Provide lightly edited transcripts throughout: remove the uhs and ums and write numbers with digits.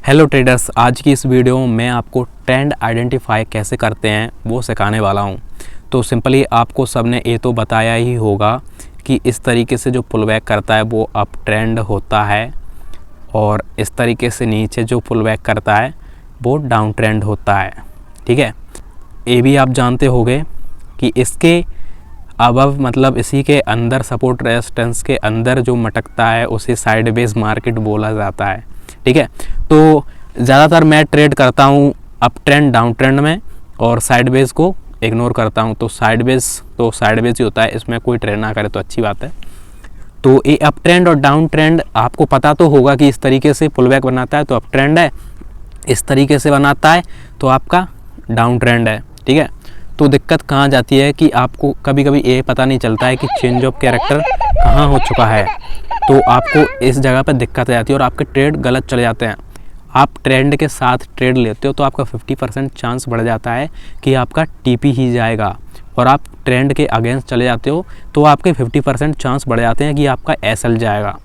Hello traders, आज की इस वीडियो में मैं आपको ट्रेंड आइडेंटिफाई कैसे करते हैं वो सिखाने वाला हूं। तो सिंपली आपको सबने ये तो बताया ही होगा कि इस तरीके से जो पुल बैक करता है वो अप ट्रेंड होता है और इस तरीके से नीचे जो पुल बैक करता है वो डाउन ट्रेंड होता है। ठीक है, ये भी आप जानते होंगे कि इसके अबव मतलब इसी के अंदर सपोर्ट रेजिस्टेंस के अंदर जो मटकता है उसे साइडवेज मार्केट बोला जाता है। ठीक है, तो ज़्यादातर मैं ट्रेड करता हूँ अप ट्रेंड डाउन ट्रेंड में और साइडवेज को इग्नोर करता हूँ। तो साइडवेज ही होता है, इसमें कोई ट्रेड ना करे तो अच्छी बात है। तो ये अप ट्रेंड और डाउन ट्रेंड आपको पता तो होगा कि इस तरीके से पुल बैक बनाता है तो अप ट्रेंड है, इस तरीके से बनाता है तो आपका डाउन ट्रेंड है। ठीक है, तो दिक्कत कहाँ जाती है कि आपको कभी कभी ये पता नहीं चलता है कि चेंज ऑफ कैरेक्टर कहाँ हो चुका है, तो आपको इस जगह पर दिक्कत आ जाती है और आपके ट्रेड गलत चले जाते हैं। आप ट्रेंड के साथ ट्रेड लेते हो तो आपका 50% चांस बढ़ जाता है कि आपका टीपी ही जाएगा, और आप ट्रेंड के अगेंस्ट चले जाते हो तो आपके 50% चांस बढ़ जाते हैं कि आपका एसएल जाएगा।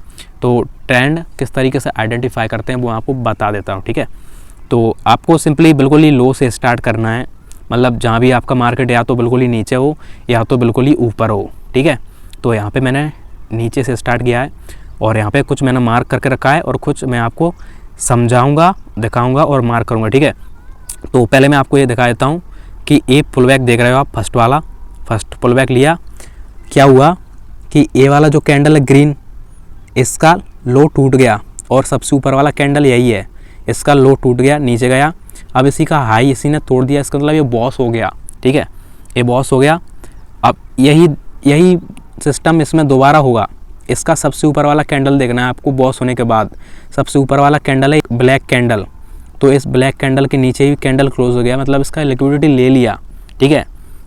तो ट्रेंड किस तरीके से आइडेंटिफाई करते हैं वो आपको बता देता हूँ। ठीक है, तो आपको सिंपली बिल्कुल ही लो से स्टार्ट करना है, मतलब जहाँ भी आपका मार्केट या तो बिल्कुल ही नीचे हो या तो बिल्कुल ही ऊपर हो। ठीक है, तो यहाँ पे मैंने नीचे से स्टार्ट किया है और यहाँ पे कुछ मैंने मार्क करके रखा है और कुछ मैं आपको समझाऊंगा, दिखाऊंगा और मार्क करूंगा। ठीक है, तो पहले मैं आपको ये दिखा देता हूँ कि एक पुल बैक देख रहे हो आप, फर्स्ट पुल बैक लिया। क्या हुआ कि ये वाला जो कैंडल है ग्रीन, इसका लो टूट गया और सबसे ऊपर वाला कैंडल यही है, इसका लो टूट गया, नीचे गया। अब इसी का हाई इसी ने तोड़ दिया, इसका मतलब ये बॉस हो गया। ठीक है, ये बॉस हो गया। अब यही सिस्टम इसमें दोबारा होगा। इसका सबसे ऊपर वाला कैंडल देखना है आपको, बॉस होने के बाद सबसे ऊपर वाला कैंडल है ब्लैक कैंडल, तो इस ब्लैक कैंडल के नीचे ही कैंडल क्लोज हो गया, मतलब इसका लिक्विडिटी ले लिया। ठीक है,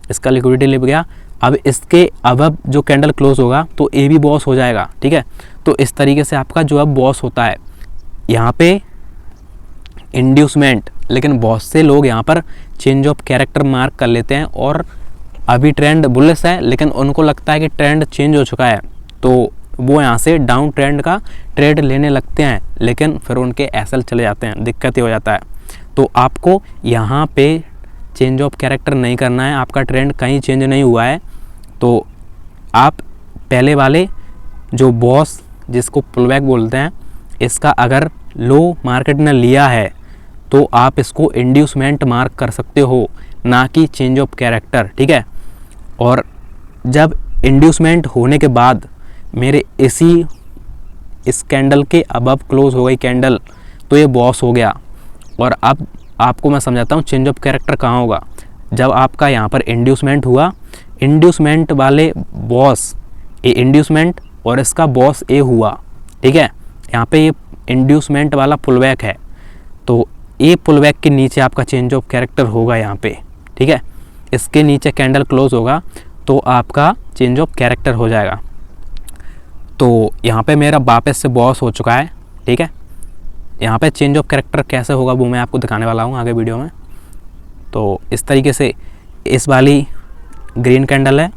इसका लिक्विडिटी ले गया। अब इसके अब जो कैंडल क्लोज होगा तो ये भी बॉस हो जाएगा। ठीक है, तो इस तरीके से आपका जो अब बॉस होता है यहाँ पे इंड्यूसमेंट, लेकिन बहुत से लोग यहाँ पर चेंज ऑफ कैरेक्टर मार्क कर लेते हैं और अभी ट्रेंड बुलिश है लेकिन उनको लगता है कि ट्रेंड चेंज हो चुका है तो वो यहाँ से डाउन ट्रेंड का ट्रेड लेने लगते हैं, लेकिन फिर उनके एसएल चले जाते हैं, दिक्कत ही हो जाता है। तो आपको यहाँ पे चेंज ऑफ कैरेक्टर नहीं करना है, आपका ट्रेंड कहीं चेंज नहीं हुआ है तो आप पहले वाले जो बॉस जिसको पुल बैक बोलते हैं, इसका अगर लो मार्केट ने लिया है तो आप इसको इंड्यूसमेंट मार्क कर सकते हो, ना कि चेंज ऑफ कैरेक्टर। ठीक है, और जब इंड्यूसमेंट होने के बाद मेरे इस कैंडल के अबव क्लोज हो गई कैंडल तो ये बॉस हो गया। और अब आपको मैं समझाता हूँ चेंज ऑफ कैरेक्टर कहाँ होगा। जब आपका यहाँ पर इंड्यूसमेंट हुआ, इंड्यूसमेंट वाले बॉस ये इंड्यूसमेंट और इसका बॉस ए हुआ। ठीक है, यहाँ पे ये इंड्यूसमेंट वाला पुल बैक है तो ये पुल बैक के नीचे आपका चेंज ऑफ कैरेक्टर होगा यहाँ पे। ठीक है, इसके नीचे कैंडल क्लोज होगा तो आपका चेंज ऑफ कैरेक्टर हो जाएगा। तो यहाँ पे मेरा वापस से बॉस हो चुका है। ठीक है, यहाँ पे चेंज ऑफ कैरेक्टर कैसे होगा वो मैं आपको दिखाने वाला हूँ आगे वीडियो में। तो इस तरीके से इस वाली ग्रीन कैंडल है,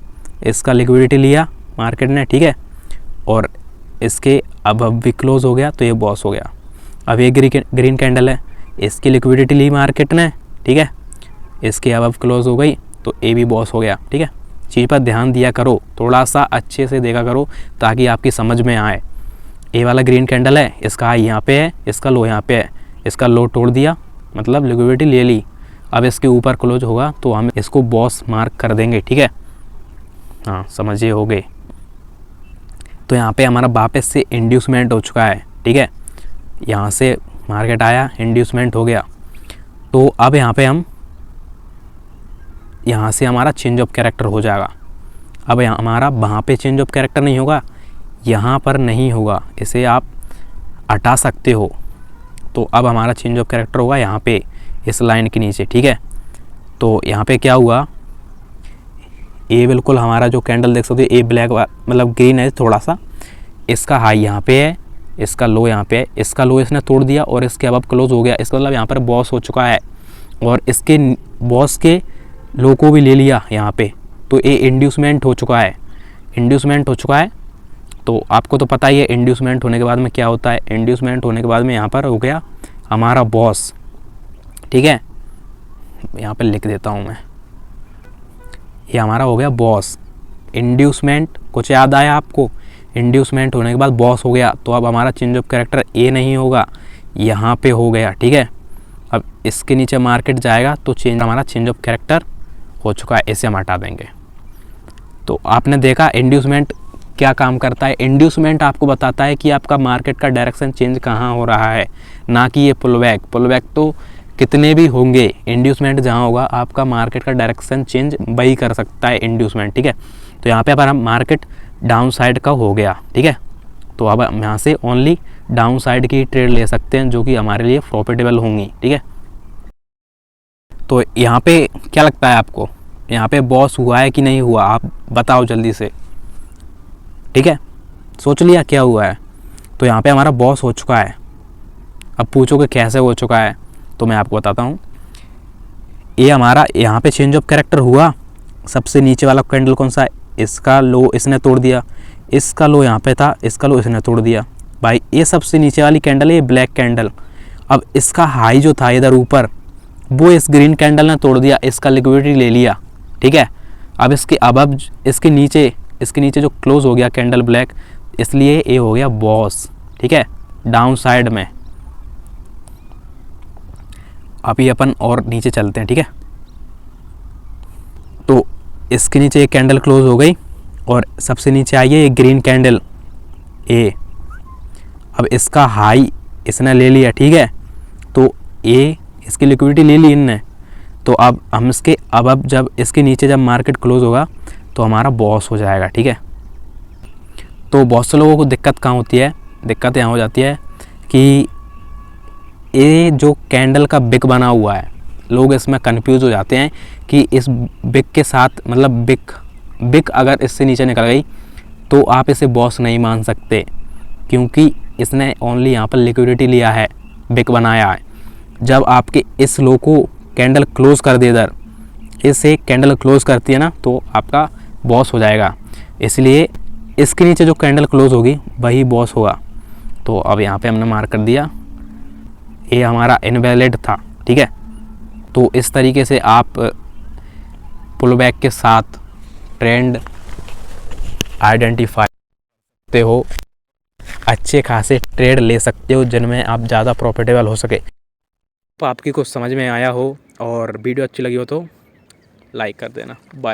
इसका लिक्विडिटी लिया मार्केट ने। ठीक है, और इसके अब भी क्लोज हो गया तो ये बॉस हो गया। अब ये ग्रीन कैंडल है, इसकी लिक्विडिटी ली मार्केट ने। ठीक है, इसके अब क्लोज हो गई तो ये भी बॉस हो गया। ठीक है, चीज़ पर ध्यान दिया करो, थोड़ा सा अच्छे से देखा करो ताकि आपकी समझ में आए। ये वाला ग्रीन कैंडल है, इसका हाई यहाँ पे है, इसका लो यहाँ पे है, इसका लो तोड़ दिया मतलब लिक्विडिटी ले ली। अब इसके ऊपर क्लोज होगा तो हम इसको बॉस मार्क कर देंगे। ठीक है, हाँ समझिए हो गए। तो यहाँ पे हमारा वापस से इंड्यूसमेंट हो चुका है। ठीक है, यहाँ से मार्केट आया, इंड्यूसमेंट हो गया तो अब यहाँ से हमारा चेंज ऑफ कैरेक्टर हो जाएगा। अब हमारा वहाँ पे चेंज ऑफ कैरेक्टर नहीं होगा, यहाँ पर नहीं होगा, इसे आप हटा सकते हो। तो अब हमारा चेंज ऑफ कैरेक्टर होगा यहाँ पे इस लाइन के नीचे। ठीक है, तो यहाँ पे क्या हुआ, ये बिल्कुल हमारा जो कैंडल देख सकते हो ये ब्लैक मतलब ग्रीन है थोड़ा सा, इसका हाई यहाँ पे है, इसका लो यहाँ पे है, इसका लो इसने तोड़ दिया और इसके अब क्लोज हो गया। इसका मतलब यहाँ पर बॉस हो चुका है और इसके बॉस के लो को भी ले लिया यहाँ पे, तो ये इंड्यूसमेंट हो चुका है। तो आपको तो पता ही है इंड्यूसमेंट होने के बाद में क्या होता है। इंड्यूसमेंट होने के बाद में यहाँ पर हो गया हमारा बॉस, ठीक है, यहाँ पे लिख देता हूँ मैं, ये हमारा हो गया बॉस। इंड्यूसमेंट, कुछ याद आया आपको? इंड्यूसमेंट होने के बाद बॉस हो गया, तो अब हमारा चेंज ऑफ कैरेक्टर ए नहीं होगा, यहाँ पे हो गया, ठीक है। अब इसके नीचे मार्केट जाएगा तो हमारा चेंज ऑफ कैरेक्टर हो चुका है, इसे हम हटा देंगे। तो आपने देखा इंड्यूसमेंट क्या काम करता है। इंड्यूसमेंट आपको बताता है कि आपका मार्केट का डायरेक्शन चेंज कहाँ हो रहा है, ना कि ये पुलबैक। पुलबैक तो कितने भी होंगे, इंड्यूसमेंट जहाँ होगा आपका मार्केट का डायरेक्शन चेंज वही कर सकता है इंड्यूसमेंट, ठीक है। तो यहाँ पे अब हम मार्केट डाउन साइड का हो गया, ठीक है। तो अब हम यहाँ से ओनली डाउन साइड की ट्रेड ले सकते हैं जो कि हमारे लिए प्रॉफिटेबल होंगी, ठीक है। तो यहाँ पे क्या लगता है आपको, यहाँ पे बॉस हुआ है कि नहीं हुआ, आप बताओ जल्दी से, ठीक है। सोच लिया क्या हुआ है? तो यहाँ पे हमारा बॉस हो चुका है। अब पूछोगे कैसे हो चुका है, तो मैं आपको बताता हूँ। ये हमारा यहाँ पे चेंज ऑफ कैरेक्टर हुआ, सबसे नीचे वाला कैंडल कौन सा है, इसका लो इसने तोड़ दिया, इसका लो यहाँ पे था, इसका लो इसने तोड़ दिया। भाई ये सबसे नीचे वाली कैंडल है, ये ब्लैक कैंडल। अब इसका हाई जो था इधर ऊपर, वो इस ग्रीन कैंडल ने तोड़ दिया, इसका लिक्विडिटी ले लिया, ठीक है। अब इसके नीचे जो क्लोज हो गया कैंडल ब्लैक, इसलिए ये हो गया बॉस, ठीक है, डाउन साइड में। अभी अपन और नीचे चलते हैं, ठीक है। तो इसके नीचे एक कैंडल क्लोज हो गई और सबसे नीचे आई है ये ग्रीन कैंडल ए। अब इसका हाई इसने ले लिया, ठीक है। तो ए इसकी लिक्विडिटी ले ली इनने, तो अब हम इसके जब इसके नीचे जब मार्केट क्लोज होगा तो हमारा बॉस हो जाएगा, ठीक है। तो बहुत से लोगों को दिक्कत कहाँ होती है, दिक्कत यहाँ हो जाती है कि ये जो कैंडल का बिक बना हुआ है, लोग इसमें कंफ्यूज हो जाते हैं कि इस बिक के साथ, मतलब बिक अगर इससे नीचे निकल गई तो आप इसे बॉस नहीं मान सकते, क्योंकि इसने ओनली यहाँ पर लिक्विडिटी लिया है, बिक बनाया है। जब आपके इस लो को कैंडल क्लोज कर दे, इधर इसे कैंडल क्लोज करती है ना, तो आपका बॉस हो जाएगा। इसलिए इसके नीचे जो कैंडल क्लोज होगी वही बॉस होगा। तो अब यहाँ पे हमने मार्क कर दिया, ये हमारा इनवैलिड था, ठीक है। तो इस तरीके से आप पुलबैक के साथ ट्रेंड आइडेंटिफाई करते हो, अच्छे खासे ट्रेड ले सकते हो जिनमें आप ज़्यादा प्रॉफिटेबल हो सके। तो आपकी कुछ समझ में आया हो और वीडियो अच्छी लगी हो तो लाइक कर देना। बाय।